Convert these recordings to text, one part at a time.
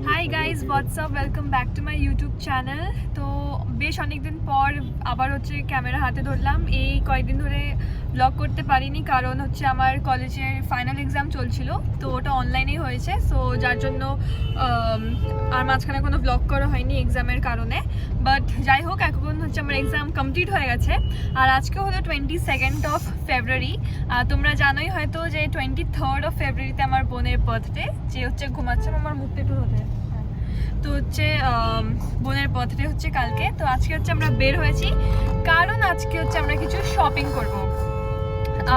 Hi guys WhatsApp welcome back to my YouTube channel. তো বেশ অনেকদিন পর আবার হচ্ছে ক্যামেরা হাতে ধরলাম। এই কয়েকদিন ধরে ব্লগ করতে পারিনি কারণ হচ্ছে আমার কলেজের ফাইনাল এক্সাম চলছিল, তো ওটা অনলাইনেই হয়েছে। সো যার জন্য আর মাঝখানে কোনো ব্লগ করা হয়নি এক্সামের কারণে। বাট যাই হোক, এখন হচ্ছে আমার এক্সাম কমপ্লিট হয়ে গেছে। আর আজকে হলো 22nd অফ ফেব্রুয়ারি। তোমরা জানোই হয়তো যে 23rd অফ ফেব্রুয়ারিতে আমার বোনের বার্থডে, যে হচ্ছে ঘুমাচ্ছে আমার মুখটা একটু হতে। তো হচ্ছে বোনের বার্থডে হচ্ছে কালকে। তো আজকে হচ্ছে আমরা বের হয়েছি কারণ আজকে হচ্ছে আমরা কিছু শপিং করব।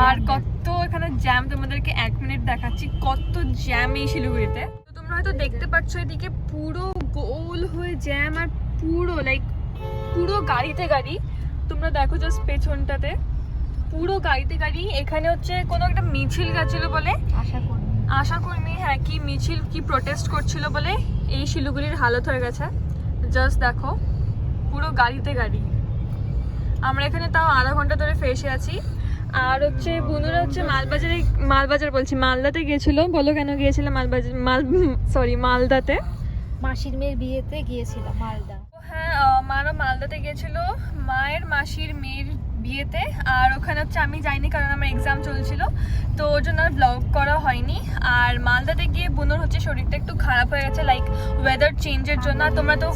আর কত এখানে জ্যাম, তোমাদেরকে 1 মিনিট দেখাচ্ছি কত জ্যাম এই শিলিগুড়িতে। তো তোমরা হয়তো দেখতে পাচ্ছ এদিকে পুরো গোল হয়ে জ্যাম, আর পুরো গাড়িতে গাড়ি। তোমরা দেখো জাস্ট পেছনটাতে পুরো গাড়িতে গাড়ি। এখানে হচ্ছে কোনো একটা মিছিল গেছিল বলে, আশাকর্মী, হ্যাঁ, কি মিছিল কি প্রোটেস্ট করছিল বলে এই শিলিগুড়ির হালত হয়ে গেছে। জাস্ট দেখো পুরো গাড়িতে গাড়ি। আমরা এখানে তাও আধা ঘন্টা ধরে ফেসে আছি। আর হচ্ছে বন্ধুরা হচ্ছে মালদাতে গিয়েছিল। বলো কেন গিয়েছিল মালদাতে? মাসির মেয়ের বিয়েতে গিয়েছিলাম মালদা। হ্যাঁ, মারা মালদাতে গিয়েছিল মায়ের মাসির মেয়ের বিয়েতে। আর ওখানে হচ্ছে আমি যাইনি কারণ আমার এক্সাম চলছিল, তো ওর জন্য আর ব্লগ করা হয়নি। আর মালদাতে গিয়ে বোনের হচ্ছে শরীরটা একটু খারাপ হয়ে গেছে, লাইক ওয়েদার চেঞ্জের জন্য। আর তোমরা তো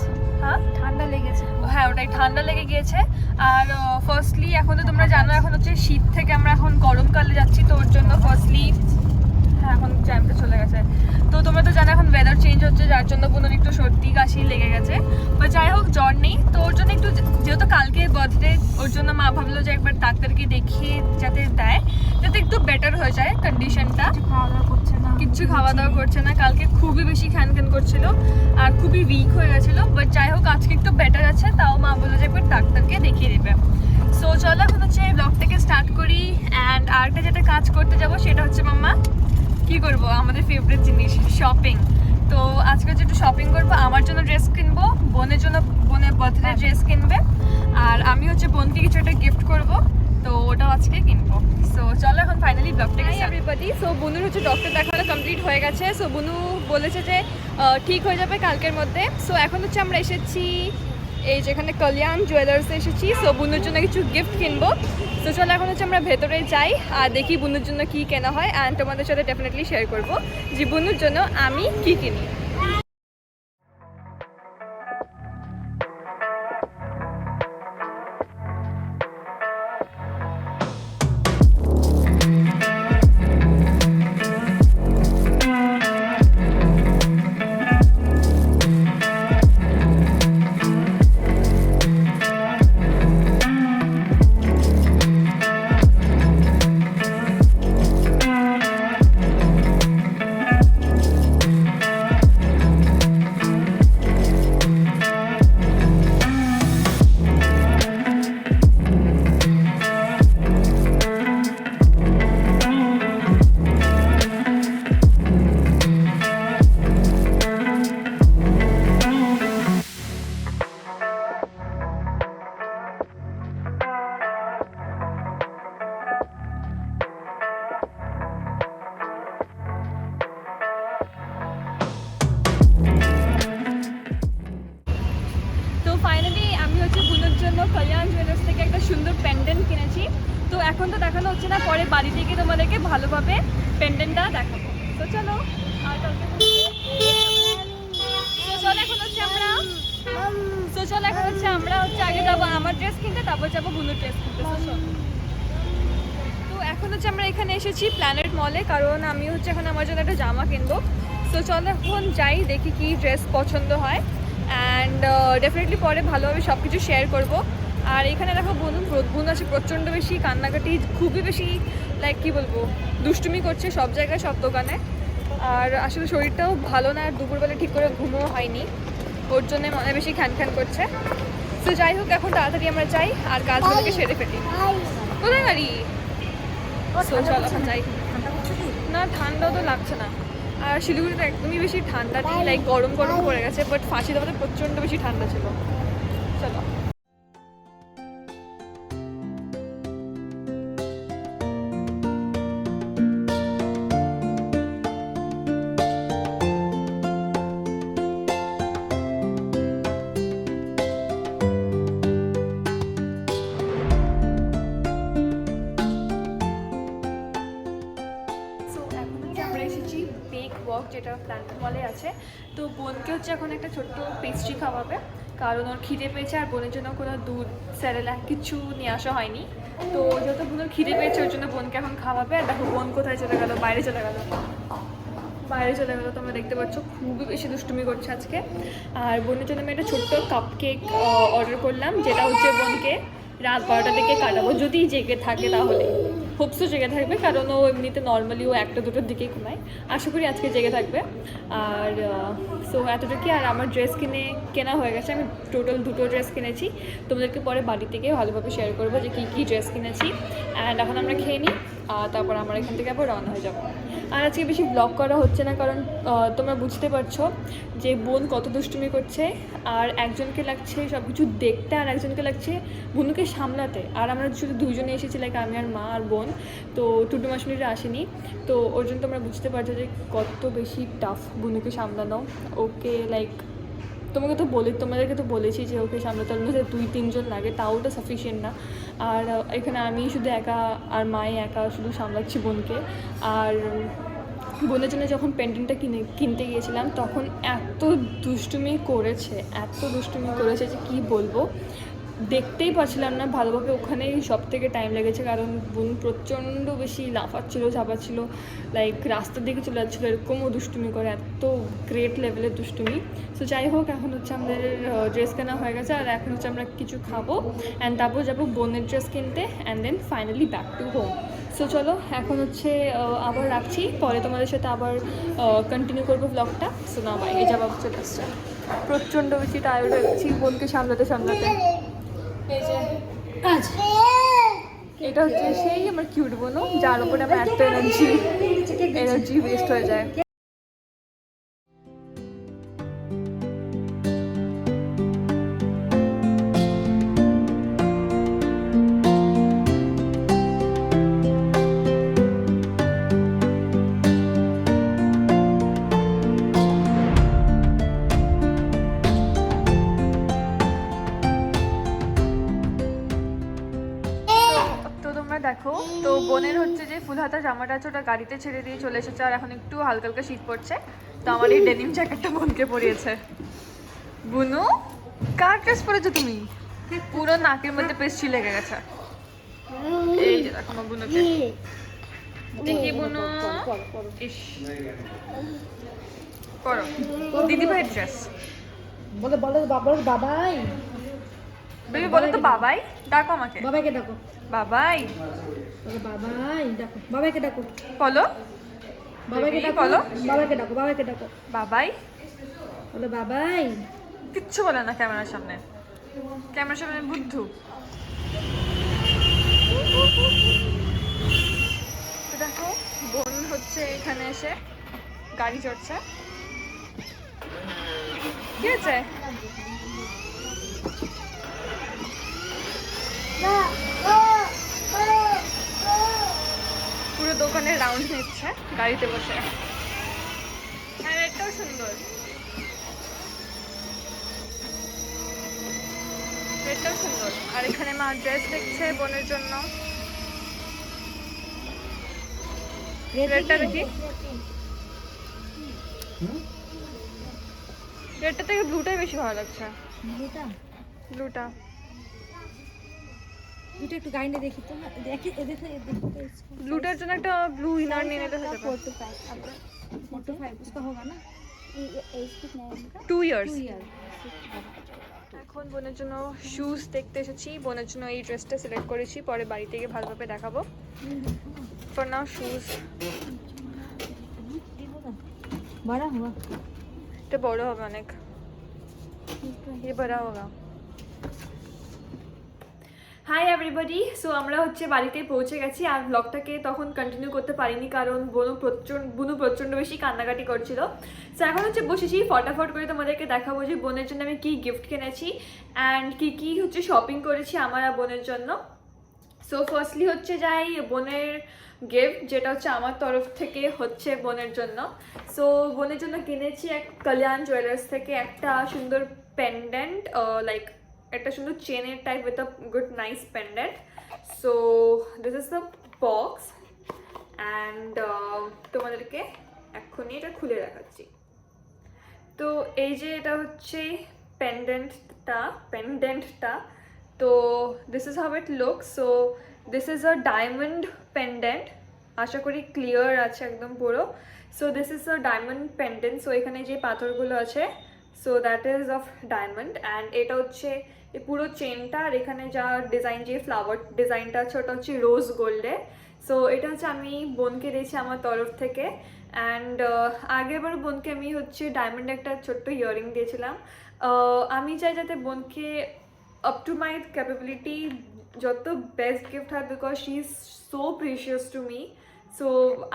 ঠান্ডা লেগেছে। হ্যাঁ, ওটাই ঠান্ডা লেগে গিয়েছে। আর ফার্স্টলি এখন তো তোমরা জানো এখন হচ্ছে শীত থেকে আমরা এখন গরমকালে যাচ্ছি, তো ওর জন্য ফার্স্টলি এখন জ্যামটা চলে গেছে। তো তোমরা তো জানো এখন ওয়েদার চেঞ্জ হচ্ছে, যার জন্য বোনের একটু সর্দি কাশি লেগে গেছে। বা যাই হোক, জ্বর নেই। তো ওর জন্য একটু, যেহেতু কালকে বার্থডে, ওর জন্য মা ভাবলো যে একবার ডাক্তারকে দেখিয়ে যাতে দেয়, যাতে একটু বেটার হয়ে যায় কন্ডিশনটা। কিচ্ছু খাওয়া দাওয়া করছে না, কালকে খুবই বেশি খ্যান করছিল আর খুবই উইক হয়ে গেছিলো। বাট যাই হোক, আজকে একটু বেটার আছে, তাও মা বললো যে একবার ডাক্তারকে দেখিয়ে দেবে। সো চলো এখন হচ্ছে ব্লগটাকে স্টার্ট করি। অ্যান্ড আরেকটা যেটা কাজ করতে যাবো সেটা হচ্ছে মাম্মা কি করবো, আমাদের ফেভারিট জিনিস শপিং। তো আজকে হচ্ছে একটু শপিং করবো, আমার জন্য ড্রেস কিনবো, বোনের জন্য বোনের বার্থডে ড্রেস কিনবে, আর আমি হচ্ছে বোনকে কিছু একটা গিফট করবো, তো ওটাও আজকে কিনবো। সো চলো এখন ফাইনালি ব্লগটাকে এভরিবডি। সো বুনুর হচ্ছে ডক্টর দেখানো কমপ্লিট হয়ে গেছে। সো বুনু বলেছে যে ঠিক হয়ে যাবে কালকের মধ্যে। সো এখন হচ্ছে আমরা এসেছি এই যেখানে কল্যাণ জুয়েলার্সে এসেছি। সো বুনুর জন্য কিছু গিফট কিনবো। তো চলো এখন হচ্ছে আমরা ভেতরে যাই আর দেখি বুনুর জন্য কি কেনা হয়। অ্যান্ড তোমাদের সাথে ডেফিনেটলি শেয়ার করবো যে বুনুর জন্য আমি কি কিনি। ফাইনালি আমি হচ্ছে বুনুর জন্য কল্যাণ জুয়েলার্স থেকে একটা সুন্দর পেন্ডেন্ট কিনেছি। তো এখন তো দেখানো হচ্ছে না, পরে বাড়িতে গিয়ে তোমাদেরকে ভালোভাবে পেন্ডেন্টটা দেখাবো। তো চলো, আর কালকে এখন হচ্ছে আমরা আগে যাবো আমার ড্রেস কিনতে, তারপর যাবো বুনুর ড্রেস কিনতে। তো এখন হচ্ছে আমরা এখানে এসেছি প্ল্যানেট মলে, কারণ আমি হচ্ছে এখন আমার জন্য একটা জামা কিনবো। তো চলো এখন যাই, দেখি কি ড্রেস পছন্দ হয়। অ্যান্ড ডেফিনেটলি পরে ভালোভাবে সব কিছু শেয়ার করবো। আর এখানে দেখো বোন আছে প্রচণ্ড বেশি কান্নাকাটি, খুবই বেশি লাইক কি বলবো, দুষ্টুমি করছে সব জায়গায় সব দোকানে। আর আসলে শরীরটাও ভালো না, আর দুপুরবেলা ঠিক করে ঘুমও হয়নি, ওর জন্য মনে বেশি খ্যান করছে। তো যাই হোক, এখন তাড়াতাড়ি আমরা যাই আর কাজগুলোকে সেরে ফেলি। কোথায় গাড়ি? চলো এখন যাই। না, ঠান্ডাও তো লাগছে না। আর শিলিগুড়িতে একদমই বেশি ঠান্ডা নেই, লাইক গরম পড়ে গেছে। বাট ফাঁসিতে প্রচণ্ড বেশি ঠান্ডা ছিল। চলো। প্ল্যান্টেড মলে আছে। তো বোনকে হচ্ছে এখন একটা ছোট্ট পেস্ট্রি খাওয়াবে, কারণ ওর খিদে পেয়েছে আর বোনের জন্য কোনো দুধ স্যারেলাক কিছু নিয়ে আসা হয়নি। তো যেহেতু বোনের খিদে পেয়েছে ওর জন্য বোনকে এখন খাওয়াবে। আর দেখো বোন কোথায় চলে গেল, বাইরে চলে গেল, তোমরা দেখতে পাচ্ছ খুবই বেশি দুষ্টুমি করছে আজকে। আর বোনের জন্য আমি একটা ছোট্ট কাপ কেক অর্ডার করলাম, যেটা হচ্ছে বোনকে রাত 12টা থেকে কাটাবো, যদি জেগে থাকে তাহলে। হোপসও জেগে থাকবে, কারণ ও এমনিতে নর্মালি ও 1টা-2টার দিকেই ঘুমায়। আশা করি আজকে জেগে থাকবে। আর সো এতটুকুই। আর আমার ড্রেস কেনা হয়ে গেছে, আমি টোটাল 2টো ড্রেস কিনেছি। তোমাদেরকে পরে বাড়ি থেকে ভালোভাবে শেয়ার করবো যে কী ড্রেস কিনেছি। অ্যান্ড এখন আমরা খেয়ে নিই, তারপর আমরা এখান থেকে আবার রওনা হয়ে যাবো। আর আজকে বেশি ব্লগ করা হচ্ছে না, কারণ তোমরা বুঝতে পারছো যে বোন কত দুষ্টুমি করছে। আর একজনকে লাগছে সব কিছু দেখতে, আর একজনকে লাগছে বোনকে সামলাতে। আর আমরা শুধু দুজনে এসেছি, লাইক আমি আর মা আর বোন। তো টুটু মাসুনিরা আসেনি। তো ওর জন্য তোমরা বুঝতে পারছো যে কত বেশি টাফ বোনকে সামলানো। ওকে লাইক তোমাদেরকে তো বলেছি যে ওকে সামলাতে অলমোস্ট 2-3 জন লাগে, তাও ওটা সাফিসিয়েন্ট না। আর এখানে আমি শুধু একা আর মাই একা শুধু সামলাচ্ছি বোনকে। আর বোনের জন্য যখন পেন্টিংটা কিনতে গিয়েছিলাম তখন এত দুষ্টুমি করেছে যে কি বলবো, দেখতেই পাচ্ছিলাম না ভালোভাবে। ওখানেই সব থেকে টাইম লেগেছে, কারণ বোন প্রচণ্ড বেশি লাফাচ্ছিল, ঝাপাচ্ছিল, লাইক রাস্তার দিকে চলে যাচ্ছিলো। এরকমও দুষ্টুমি করে, এত গ্রেট লেভেলের দুষ্টুমি। সো যাই হোক, এখন হচ্ছে আমাদের ড্রেস কেনা হয়ে গেছে, আর এখন হচ্ছে আমরা কিছু খাবো অ্যান্ড তারপর যাবো বোনের ড্রেস কিনতে, and then finally back to home. So চলো এখন হচ্ছে আবার রাখছি, পরে তোমাদের সাথে আবার কন্টিনিউ করবো ব্লগটা। সো না বাইরে যাওয়া চলে আসছে, প্রচণ্ড বেশি টায়ার্ড হয়ে গেছি বোনকে সামলাতে। এই যে এটা হচ্ছে সেই আমার কিউট বোন, যার উপরে আমার এত এনার্জি ওয়েস্ট হয়ে যায়। দেখো, তো বোনের হচ্ছে যে ফুল হাতা জামাটা আছে ওটা গাড়িতে ছেড়ে দিয়ে চলে এসেছে, আর এখন একটু হালকা হালকা শীত পড়ছে। তো আমার এই ডেনিম জ্যাকেটটা বোনকে পরিয়েছে। বুনু, কার ড্রেস পরেছো তুমি? পুরো নাকের মধ্যে পেস্ট্রি লেগে গেছে। এই যে দেখো আমার বুনুকে, দেখি বুনু, ইস করো দিদি ভাইয়ের ড্রেস। বলো বাবাই, বেবি বলো তো বাবাই, ডাকো আমাকে। বাবাইকে ডাকো, বাবাই বলো বাবাই ডাকো, বাবাইকে ডাকো, বলো বাবাইকে ডাকো, বলো বাবাইকে ডাকো, বাবাইকে ডাকো, বাবাই। বলো বাবাই। কিচ্ছু বলে না ক্যামেরার সামনে, ক্যামেরার সামনে বুদ্ধু। তো দেখো বোন হচ্ছে এখানে এসে গাড়ি চড়ছে। কি আছে? পুরো দোকানে রাউন্ড নিচ্ছে গাড়িতে বসে। হ্যাঁ, এটাও সুন্দর, এটাও সুন্দর। আর এখানে মা ড্রেস দেখছে বোনের জন্য। রেডটা দেখি, রেডটা থেকে ব্লুটাই বেশি ভালো লাগছে। ব্লুটা এটা একটু গাইন্ডে দেখি তো, দেখি দেখি ব্লুটার জন্য একটা ব্লু ইনার নিয়ে নিলে হয়ে যাবে। 4 to 5 उसका होगा ना, एज कितना है उनका? 2 ইয়ার্স। 2 years। এখন বোনের জন্য শুজ দেখতে এসেছি, বোনের জন্য এই ড্রেসটা সিলেক্ট করেছি, পরে বাড়িতে গিয়ে ভালোভাবে দেখাবো। For now shoes. बड़ा हुआ, এটা বড় হবে অনেক, ये बड़ा होगा। হাই এভরিবডি, সো আমরা হচ্ছে বাড়িতে পৌঁছে গেছি। আর ব্লগটাকে তখন কন্টিনিউ করতে পারিনি, কারণ বুনু প্রচণ্ড বেশি কান্নাকাটি করছিল। সো এখন হচ্ছে বসেছি, ফটাফট করে তোমাদেরকে দেখাবো যে বোনের জন্য আমি কী গিফট কিনেছি অ্যান্ড কী হচ্ছে শপিং করেছি আমার আর বোনের জন্য। সো ফার্স্টলি হচ্ছে যাই বোনের গিফট, যেটা হচ্ছে আমার তরফ থেকে হচ্ছে বোনের জন্য। সো বোনের জন্য কিনেছি এক কল্যাণ জুয়েলার্স থেকে একটা সুন্দর পেন্ডেন্ট, লাইক একটা সুন্দর চেনের type with a good nice pendant. So this is the box and তোমাদেরকে এক্ষুনি এটা খুলে দেখাচ্ছি। তো এই যে এটা হচ্ছে পেন্ডেন্টটা। তো this is how it look. So this is a diamond pendant, আশা করি ক্লিয়ার আছে একদম পুরো। So this is a diamond pendant. So এখানে যে পাথরগুলো আছে, so that is of diamond. And এটা হচ্ছে এই পুরো চেনটা, আর এখানে যা ডিজাইন, যে ফ্লাওয়ার ডিজাইনটা আছে ওটা হচ্ছে রোজ গোল্ডে। সো এটা হচ্ছে আমি বোনকে দিয়েছি আমার তরফ থেকে। অ্যান্ড আগেরবার বোনকে আমি হচ্ছে ডায়মন্ড একটা ছোট্ট ইয়াররিং দিয়েছিলাম। আমি চাই যাতে বোনকে আপ টু মাই ক্যাপাবিলিটি যত বেস্ট গিফট হয়, because she is so precious to me. So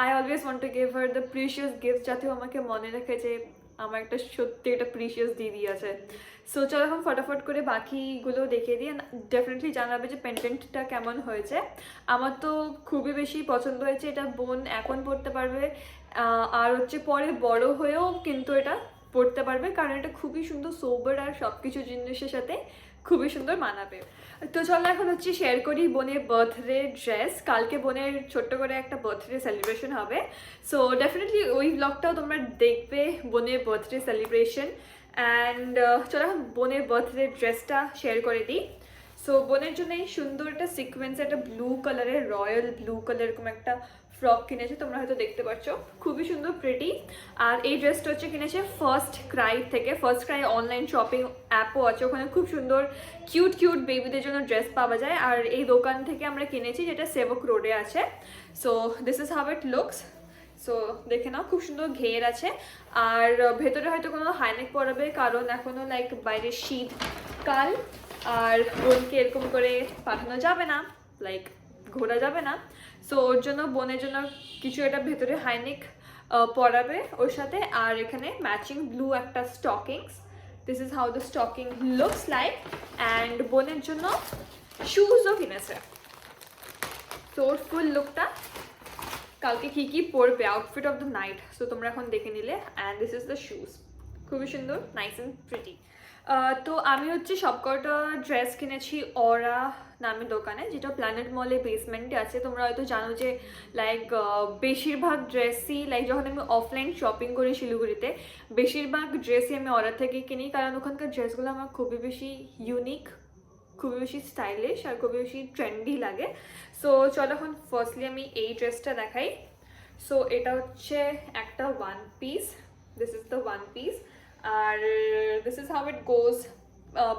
I always want to give her the precious gift, যাতে আমাকে মনে রাখে যে আমার একটা সত্যি একটা প্রিশিয়াস দিদি আছে। সো চলো এখন ফটাফট করে বাকিগুলো দেখিয়ে দিই। ডেফিনেটলি জানাবে যে পেন্ডেন্টটা কেমন হয়েছে। আমার তো খুবই বেশি পছন্দ হয়েছে। এটা বোন এখন পড়তে পারবে, আর হচ্ছে পরে বড় হয়েও কিন্তু এটা পড়তে পারবে, কারণ এটা খুবই সুন্দর সোবার আর সব কিছু জিনিসের সাথে খুবই সুন্দর মানাবে। তো চলো এখন হচ্ছে শেয়ার করি বোনের বার্থডে ড্রেস। কালকে বোনের ছোট্ট করে একটা বার্থডে সেলিব্রেশন হবে। সো ডেফিনেটলি ওই ব্লগটাও তোমরা দেখবে, বোনের বার্থডে সেলিব্রেশন। অ্যান্ড চলো এখন বোনের বার্থডে ড্রেসটা শেয়ার করে দিই। সো বোনের জন্য এই সুন্দর একটা সিকোয়েন্স, একটা ব্লু কালারের, রয়্যাল ব্লু কালার এরকম একটা ফ্রক কিনেছে, তোমরা হয়তো দেখতে পাচ্ছ, খুবই সুন্দর প্রিটি। আর এই ড্রেসটা হচ্ছে কিনেছে ফার্স্ট ক্রাই থেকে। ফার্স্ট ক্রাই অনলাইন শপিং অ্যাপও আছে, ওখানে খুব সুন্দর কিউট কিউট বেবিদের জন্য ড্রেস পাওয়া যায়। আর এই দোকান থেকে আমরা কিনেছি, যেটা সেবক রোডে আছে। So this is how it looks. So দেখে নাও, খুব সুন্দর ঘের আছে। আর ভেতরে হয়তো কোনো হাইনেক পরাবে, কারণ এখনও লাইক বাইরে শীতকাল, আর বোনকে এরকম করে পাঠানো যাবে না, লাইক ঘোরা যাবে না। সো ওর জন্য বোনের জন্য কিছু একটা ভেতরে হাইনেক পরাবে ওর সাথে। আর এখানে ম্যাচিং ব্লু একটা stockings. This is how the stocking looks like. And বোনের জন্য শুজও কিনেছে। সো ওর ফুল লুকটা কালকে কী কী পরবে, outfit of the night, so তোমরা এখন দেখে নিলে। And this is the shoes, খুবই সুন্দর, নাইস অ্যান্ড প্রিটি। তো আমি হচ্ছে সবকটা ড্রেস কিনেছি অরা নামের দোকানে, যেটা প্ল্যানেট মলে বেসমেন্টে আছে। তোমরা হয়তো জানো যে লাইক বেশিরভাগ ড্রেসই, লাইক যখন আমি অফলাইন শপিং করি শিলিগুড়িতে, বেশিরভাগ ড্রেসই আমি অরা থেকে কিনি, কারণ ওখানকার ড্রেসগুলো আমার খুবই বেশি ইউনিক, খুবই বেশি স্টাইলিশ আর খুবই বেশি ট্রেন্ডি লাগে। সো চলো এখন ফার্স্টলি আমি এই ড্রেসটা দেখাই। সো এটা হচ্ছে একটা one piece, this is the one piece. আর this is how it goes,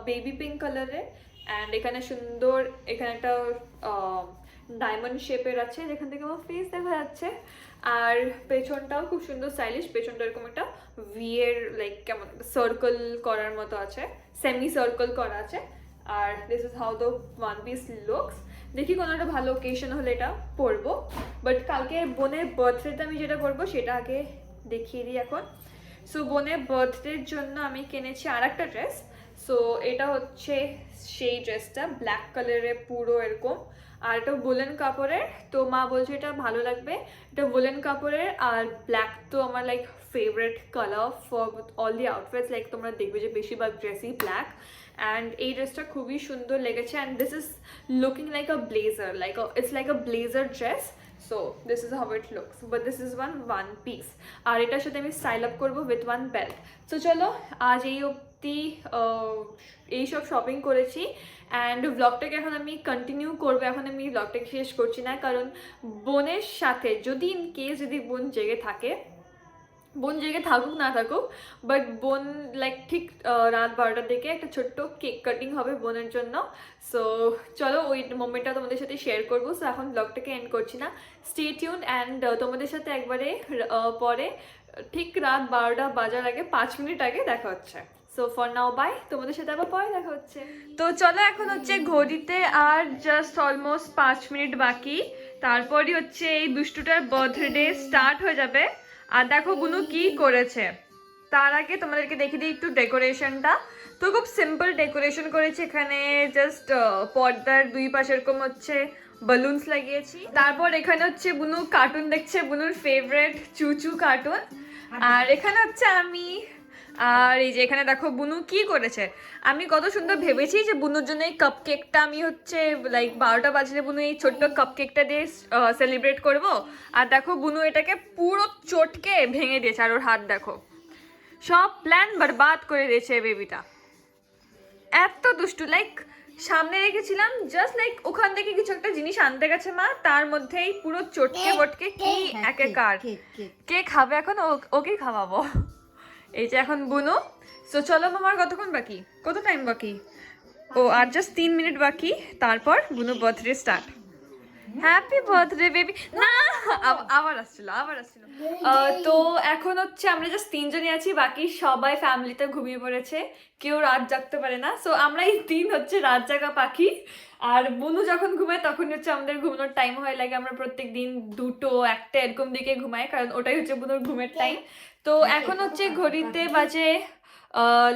baby pink কালারের। অ্যান্ড এখানে সুন্দর, এখানে একটা ডায়মন্ড শেপের আছে, যেখান থেকে আমার ফেস দেখা যাচ্ছে। আর পেছনটাও খুব সুন্দর স্টাইলিশ, পেছনটা এরকম একটা ভিয়ের লাইক কেমন সার্কেল করার মতো আছে, সেমি সার্কেল করা আছে। আর this is how the one piece looks. দেখি কোনো একটা ভালো ওকেশন হলে এটা পরবো, বাট কালকে বোনের বার্থডেতে আমি যেটা পরবো সেটা আগে দেখিয়ে দিই এখন। সো বোনের বার্থডের জন্য আমি কিনেছি আর একটা ড্রেস। সো এটা হচ্ছে সেই ড্রেসটা, ব্ল্যাক কালারের পুরো এরকম, আর এটা উলেন কাপড়ের। তো মা বলছে এটা ভালো লাগবে, এটা উলেন কাপড়ের। আর ব্ল্যাক তো আমার like favourite colour for all the outfits, like তোমরা দেখবে যে বেশিরভাগ ড্রেসই ব্ল্যাক। অ্যান্ড এই ড্রেসটা খুবই সুন্দর লেগেছে। And this is looking like a blazer, like it's like a blazer dress. So this is how it looks, but this is one piece. আর এটার সাথে আমি স্টাইল আপ করবো উইথ ওয়ান বেল্ট। সো চলো আজ এই অবধি এইসব শপিং করেছি। অ্যান্ড ব্লগটাকে এখন আমি কন্টিনিউ করবো। এখন আমি ব্লগটাকে শেষ করছি না, কারণ বোনের সাথে যদি ইন কেস যদি বোন জেগে থাকে, বোন জেগে থাকুক না থাকুক, বাট বোন লাইক ঠিক রাত 12টার দিকে একটা ছোট্ট কেক কাটিং হবে বোনের জন্য। সো চলো ওই মোমেন্টটা তোমাদের সাথে শেয়ার করবো। সো এখন ব্লগটাকে এন্ড করছি না, স্টে টিউন। অ্যান্ড তোমাদের সাথে একবারে পরে ঠিক রাত 12টা বাজার আগে 5 মিনিট আগে দেখা হচ্ছে। সো ফর নাও বাই, তোমাদের সাথে আবার পরে দেখা হচ্ছে। তো চলো এখন হচ্ছে ঘড়িতে আর জাস্ট অলমোস্ট 5 মিনিট বাকি, তারপরই হচ্ছে এই দুষ্টুটার বার্থডে স্টার্ট হয়ে যাবে। আর দেখো বুনু কি করেছে, তার আগে তোমাদেরকে দেখিয়ে দিই একটু ডেকোরেশনটা। তো খুব সিম্পল ডেকোরেশন করেছি, এখানে জাস্ট পর্দার দুই পাশে এরকম হচ্ছে বালুনস লাগিয়েছি। তারপর এখানে হচ্ছে বুনু কার্টুন দেখছে, বুনুর ফেভারিট চুচু কার্টুন। আর এখানে হচ্ছে আমি আর এই যে এখানে দেখো বুনু কি করেছে। আমি কত সুন্দর ভেবেছি যে বুনুর জন্য এই কাপ কেকটা আমি হচ্ছে লাইক 12টা বাজলে বুনু এই ছোট্ট কাপ কেকটা দিয়ে সেলিব্রেট করব। আর দেখো বুনু এটাকে পুরো চটকে ভেঙে দিয়েছে, আর ওর হাত দেখো, সব প্ল্যান বরবাদ করে দিয়েছে বেবিটা। এত দুষ্টু, লাইক সামনে রেখেছিলাম জাস্ট লাইক ওখান থেকে কিছু একটা জিনিস আনতে গেছে মা, তার মধ্যেই পুরো চটকে বটকে কি একাকার। কে খাবে এখন? ওকেই খাওয়াবো। এই যে এখন বুনু। সো চলো মামার কতক্ষণ বাকি, কত টাইম বাকি? ও আর জাস্ট 3 মিনিট বাকি, তারপর বুনু birthday start. Happy birthday baby. না আবার আসছিল। তো এখন হচ্ছে আমরা জাস্ট 3জনই আছি, বাকি সবাই ফ্যামিলিতে ঘুমিয়ে পড়েছে, কেউ রাত জাগতে পারে না। সো আমরা এই 3 হচ্ছে রাত জাগা পাখি। আর বুনু যখন ঘুমায় তখন হচ্ছে আমাদের ঘুমানোর টাইম হয়, লাগে আমরা প্রত্যেক দিন 2টো 1টা এরকম দিকে ঘুমাই, কারণ ওটাই হচ্ছে বুনুর ঘুমের টাইম। তো এখন হচ্ছে ঘড়িতে বাজে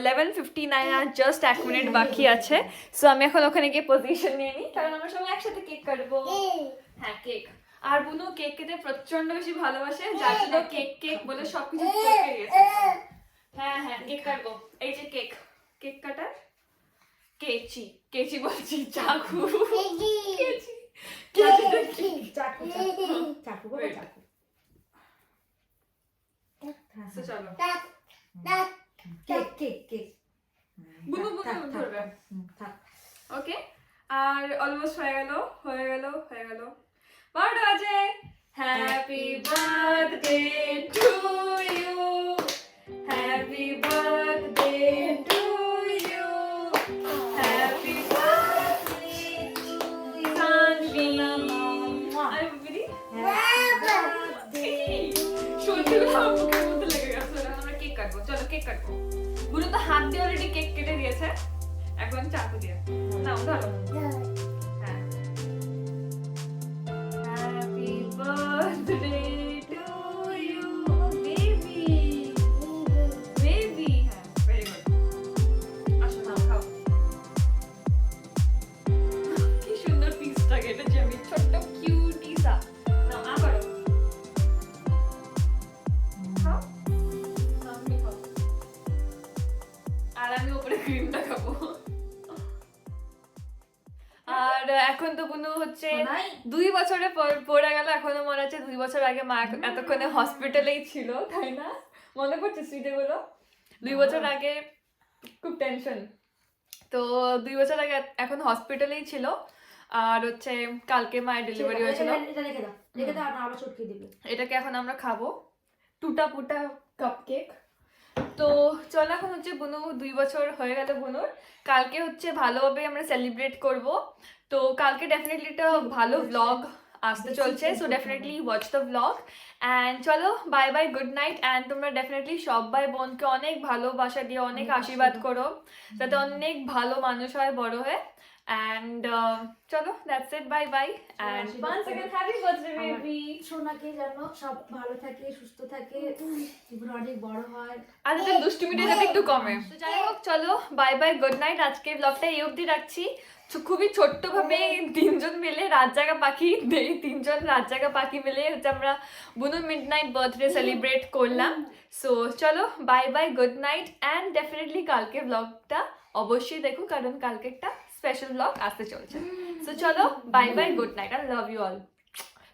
11:59 আর জাস্ট 1 মিনিট বাকি আছে। সো আমি এখন ওখানে গিয়ে পজিশন নিয়ে নিই, কারণ আমরা সবাই একসাথে কেক কাটবো। হ্যাঁ কেক। আর বুনু কেক খেতে প্রচন্ড বেশি ভালোবাসে, যার জন্য কেক বলে সবকিছু চটকে দিয়েছে। হ্যাঁ কেক কাটবো। এই যে কেক কাটার কেচি বলছি, চাকু। চলো বুনু ধরবে। ওকে, আর অলমোস্ট হয়ে গেল। 12টা বাজে। Happy birthday to you, happy birthday to you, happy birthday Sanvi. আরে বেবি সত্যি কথা মুখের মধ্যে লেগে গেছে। আমরা কেক কাটবো, চলো কেক কাটবো। বুনু তো হাত দিয়ে অলরেডি কেক কেটে দিয়েছে, এখন চাকু দিয়ে নাও ধরো। হ্যাঁ happy birthday to you baby. হ্যাঁ ভেরি গুড। আসো নাও খাও। কি সুন্দর পিসটা কেটেছি আমি, ছোট্ট কিউটিসা। নাও আবারও খাও। আমি খাও, আর আমি উপরে ক্রিমটা খাবো। আর এখন তো বুনু হচ্ছে 2 বছরে পড়ে গেল, এখনো মনে হচ্ছে 2 বছর আগে মা এতক্ষণে হসপিটালেই ছিল, তাই না? মনে পড়ছে স্মৃতিগুলো? 2 বছর আগে খুব টেনশন। তো 2 বছর আগে এখন হসপিটালেই ছিল। আর হচ্ছে কালকে মায়ের ডেলিভারি হয়েছিল। এটাকে এখন আমরা খাবো, টুটা পুটা কাপকেক। তো চল এখন হচ্ছে বুনু 2 বছর হয়ে গেল বুনুর। কালকে হচ্ছে ভালোভাবে আমরা সেলিব্রেট করব। তো কালকে ডেফিনেটলি একটা ভালো ব্লগ আসতে চলছে, so definitely watch the blog. And চলো bye bye, good night. And তোমরা ডেফিনেটলি সবাই বোনকে অনেক ভালোবাসা দিয়ে অনেক আশীর্বাদ করো, যাতে অনেক ভালো মানুষ হয় বড় হয়ে। And চলো, that's it, bye bye, and once again happy birthday baby. সোনাকে জানো সব ভালো থাকে, সুস্থ থাকে, জীবন অনেক বড় হয়, আর যাতে দুষ্টুমিটা যাতে একটু কমে। তো যাই হোক চলো বাই বাই, গুড নাইট। আজকে ব্লগটা এই অবধি রাখছি। খুবই ছোট্ট ভাবে 3জন মিলে রাত জাগা পাখি, 3জন রাত জাগা পাখি মিলে হচ্ছে আমরা বুনুর মিডনাইট বার্থডে সেলিব্রেট করলাম। সো চলো bye bye, good night. And definitely কালকে ব্লগটা অবশ্যই দেখো, কারণ কালকে একটা স্পেশাল ব্লগ আসতে চলছে। সো চলো bye bye, good night, I love you all.